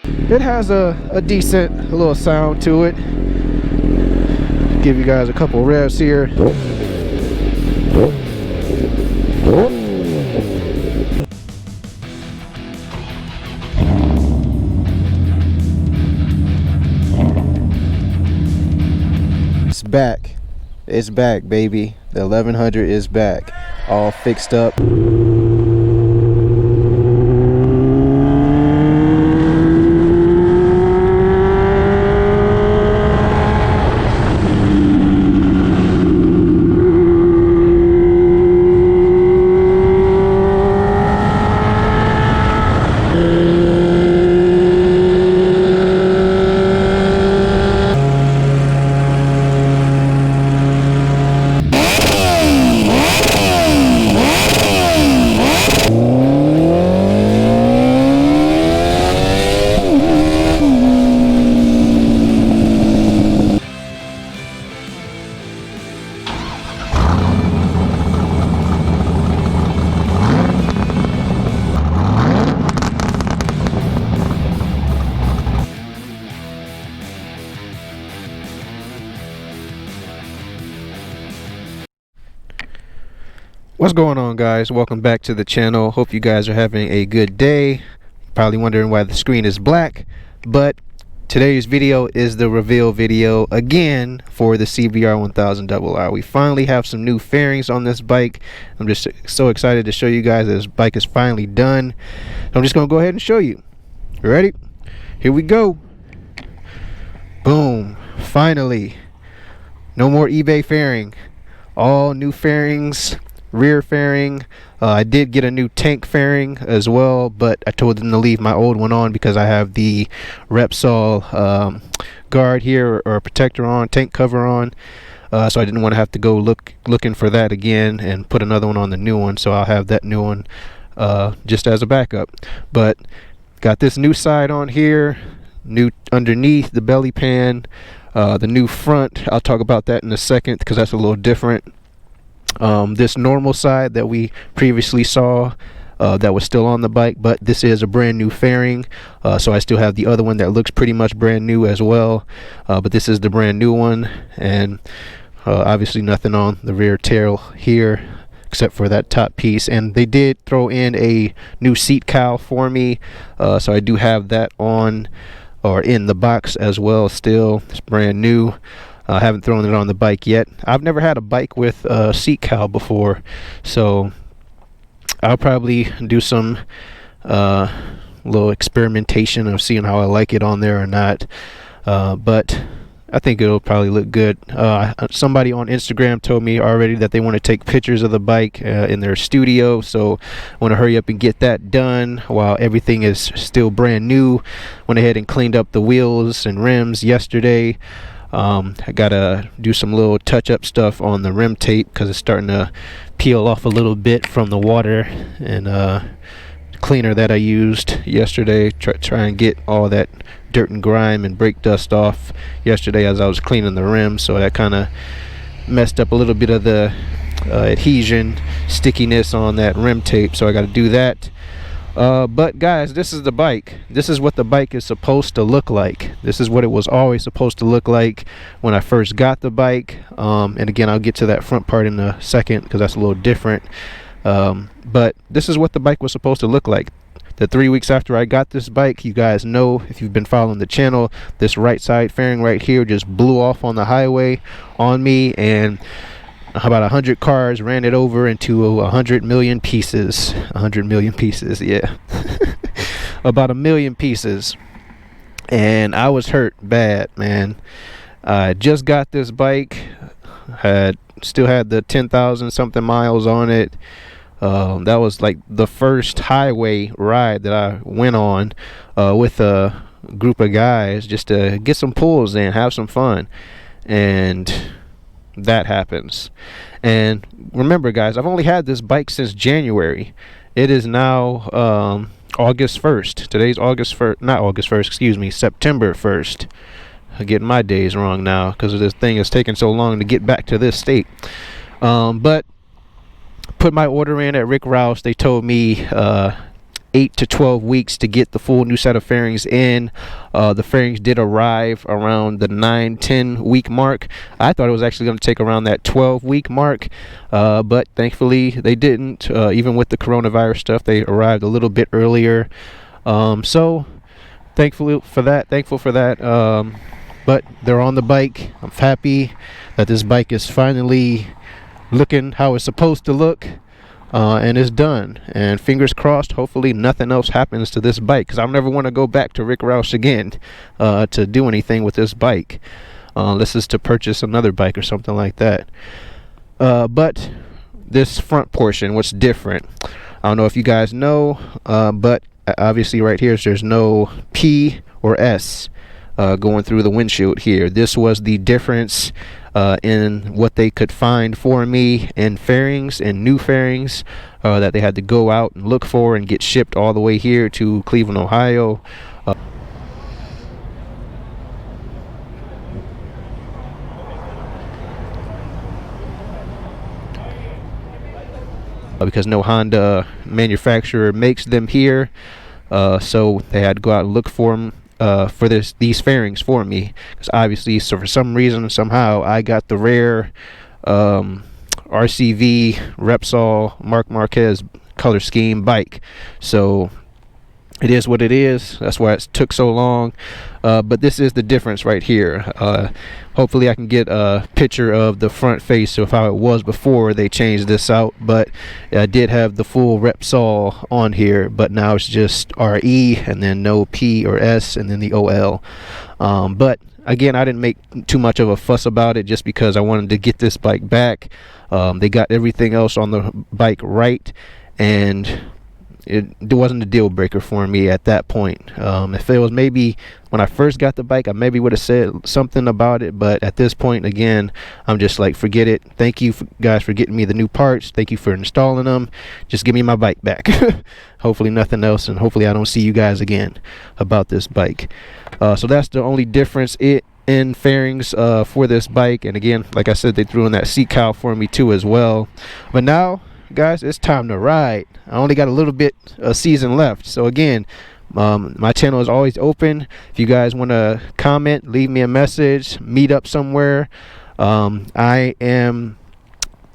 It has a decent little sound to it. Give you guys a couple revs here. It's back, baby. The 1100 is back, all fixed up. What's going on, guys? Welcome back to the channel. Hope you guys are having a good day. Probably wondering why the screen is black, but today's video is the reveal video again for the Cbr 1000RR. We finally have some new fairings on this bike. I'm just so excited to show you guys this bike is finally done. I'm just gonna go ahead and show you. You ready? Here we go. Boom. Finally. No more eBay fairing. All new fairings. Rear fairing. I did get a new tank fairing as well, but I told them to leave my old one on because I have the Repsol guard here, or protector on, tank cover on, so I didn't want to have to go looking for that again and put another one on the new one. So I'll have that new one just as a backup. But got this new side on here, new underneath the belly pan, the new front. I'll talk about that in a second because that's a little different. This normal side that we previously saw, that was still on the bike, but this is a brand new fairing, so I still have the other one that looks pretty much brand new as well, but this is the brand new one. And obviously nothing on the rear tail here except for that top piece, and they did throw in a new seat cowl for me, so I do have that on, or in the box as well. Still, it's brand new. I haven't thrown it on the bike yet. I've never had a bike with a seat cowl before, so I'll probably do some little experimentation of seeing how I like it on there or not, but I think it'll probably look good. Somebody on Instagram told me already that they want to take pictures of the bike in their studio, so I want to hurry up and get that done while everything is still brand new. Went ahead and cleaned up the wheels and rims yesterday. I gotta do some little touch-up stuff on the rim tape because it's starting to peel off a little bit from the water and cleaner that I used yesterday. Try and get all that dirt and grime and brake dust off yesterday as I was cleaning the rim, so that kind of messed up a little bit of the adhesion stickiness on that rim tape, so I got to do that. But guys, this is the bike. This is what the bike is supposed to look like. This is what it was always supposed to look like when I first got the bike. And again, I'll get to that front part in a second because that's a little different. But this is what the bike was supposed to look like. The 3 weeks after I got this bike, you guys know, if you've been following the channel, this right side fairing right here just blew off on the highway on me, and about 100 cars ran it over into 100 million pieces. 100 million pieces, yeah. About 1 million pieces. And I was hurt bad, man. I just got this bike. Still had the 10,000 something miles on it. That was like the first highway ride that I went on with a group of guys just to get some pulls in, have some fun. And that happens. And remember, guys, I've only had this bike since January. It is now August 1st. Today's August 1st, not August 1st, excuse me, September 1st. I'm getting my days wrong now because this thing is taking so long to get back to this state. But put my order in at Rick Rouse. They told me 8 to 12 weeks to get the full new set of fairings in. The fairings did arrive around the 9-10 week mark. I thought it was actually going to take around that 12-week mark, but thankfully they didn't. Even with the coronavirus stuff, they arrived a little bit earlier. So thankful for that. But they're on the bike. I'm happy that this bike is finally looking how it's supposed to look. And it's done, and fingers crossed, hopefully nothing else happens to this bike, because I'll never want to go back to Rick Roush again to do anything with this bike, unless it's to purchase another bike or something like that. But this front portion, what's different, I don't know if you guys know, but obviously right here there's no P or S going through the windshield here. This was the difference in what they could find for me in fairings and new fairings that they had to go out and look for and get shipped all the way here to Cleveland, Ohio. Because no Honda manufacturer makes them here, so they had to go out and look for them. For these fairings for me, because obviously, so for some reason, somehow I got the rare RCV Repsol Marc Marquez color scheme bike. So it is what it is. That's why it took so long. But this is the difference right here. Hopefully I can get a picture of the front face of how it was before they changed this out. But I did have the full Repsol on here, but now it's just RE and then no P or S and then the OL. But again, I didn't make too much of a fuss about it just because I wanted to get this bike back. They got everything else on the bike right, and it wasn't a deal breaker for me at that point. If it was maybe when I first got the bike, I maybe would have said something about it, but at this point, again, I'm just like, forget it. Thank you guys for getting me the new parts. Thank you for installing them. Just give me my bike back. Hopefully nothing else, and hopefully I don't see you guys again about this bike. So that's the only difference in fairings for this bike. And again, like I said, they threw in that seat cowl for me too as well. But now, guys, it's time to ride. I only got a little bit of season left, so again, my channel is always open. If you guys want to comment, leave me a message, meet up somewhere. I am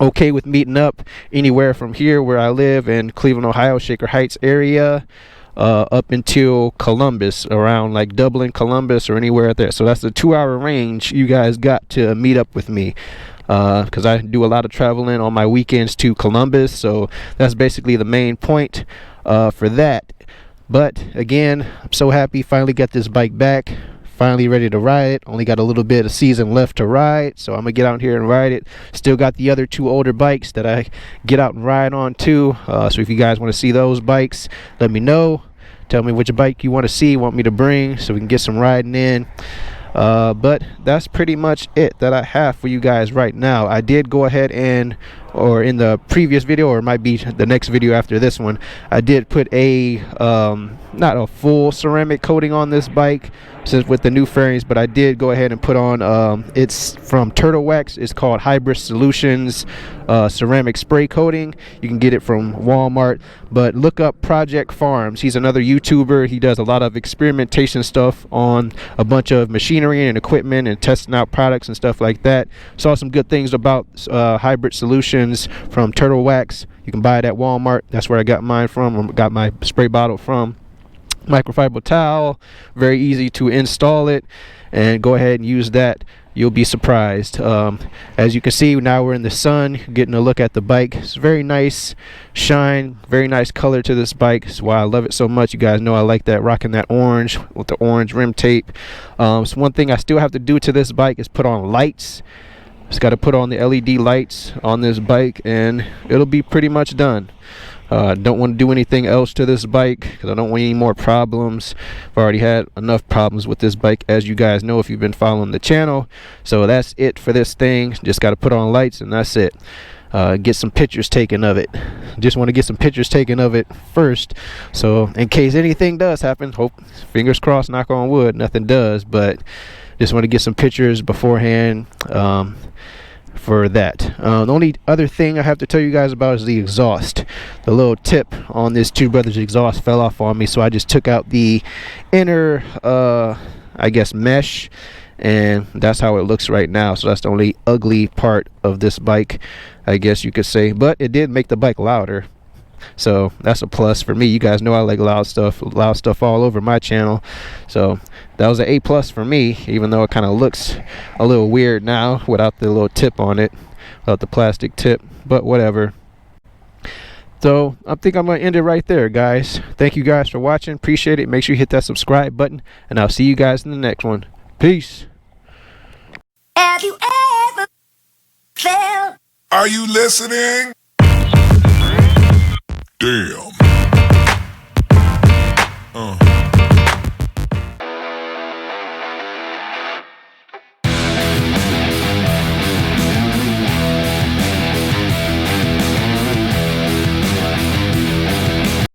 okay with meeting up anywhere from here where I live in Cleveland, Ohio, Shaker Heights area, up until Columbus, around like Dublin, Columbus, or anywhere out there. So that's a 2-hour range you guys got to meet up with me, because I do a lot of traveling on my weekends to Columbus, so that's basically the main point for that. But again, I'm so happy, finally got this bike back, finally ready to ride it. Only got a little bit of season left to ride, so I'm gonna get out here and ride it. Still got the other 2 older bikes that I get out and ride on too, so if you guys want to see those bikes, let me know. Tell me which bike you want to see, want me to bring, so we can get some riding in. But that's pretty much it that I have for you guys right now. I did go ahead and, or in the previous video, or it might be the next video after this one, I did put a not a full ceramic coating on this bike since with the new fairings, but I did go ahead and put on it's from Turtle Wax. It's called Hybrid Solutions ceramic spray coating. You can get it from Walmart, but look up Project Farms. He's another YouTuber. He does a lot of experimentation stuff on a bunch of machinery and equipment and testing out products and stuff like that. Saw some good things about Hybrid Solutions from Turtle Wax. You can buy it at Walmart. That's where I got mine from, or got my spray bottle from. Microfiber towel, very easy to install it, and go ahead and use that. You'll be surprised. As you can see, now we're in the sun, getting a look at the bike. It's very nice shine, very nice color to this bike. That's why I love it so much. You guys know I like that, rocking that orange with the orange rim tape. So one thing I still have to do to this bike is put on lights. Just got to put on the LED lights on this bike, and it'll be pretty much done. Don't want to do anything else to this bike because I don't want any more problems. I've already had enough problems with this bike, as you guys know if you've been following the channel. So that's it for this thing. Just got to put on lights, and that's it. Get some pictures taken of it. Just want to get some pictures taken of it first, so in case anything does happen, fingers crossed, knock on wood, nothing does, but just want to get some pictures beforehand. for that. The only other thing I have to tell you guys about is the exhaust. The little tip on this Two Brothers exhaust fell off on me, so I just took out the inner I guess mesh, and that's how it looks right now. So that's the only ugly part of this bike, I guess you could say, but it did make the bike louder, so that's a plus for me. You guys know I like loud stuff all over my channel, so that was an A+ for me, even though it kind of looks a little weird now without the little tip on it, without the plastic tip, but whatever. So I think I'm going to end it right there, guys. Thank you guys for watching. Appreciate it. Make sure you hit that subscribe button, and I'll see you guys in the next one. Peace. Have you ever felt? Are you listening? Damn.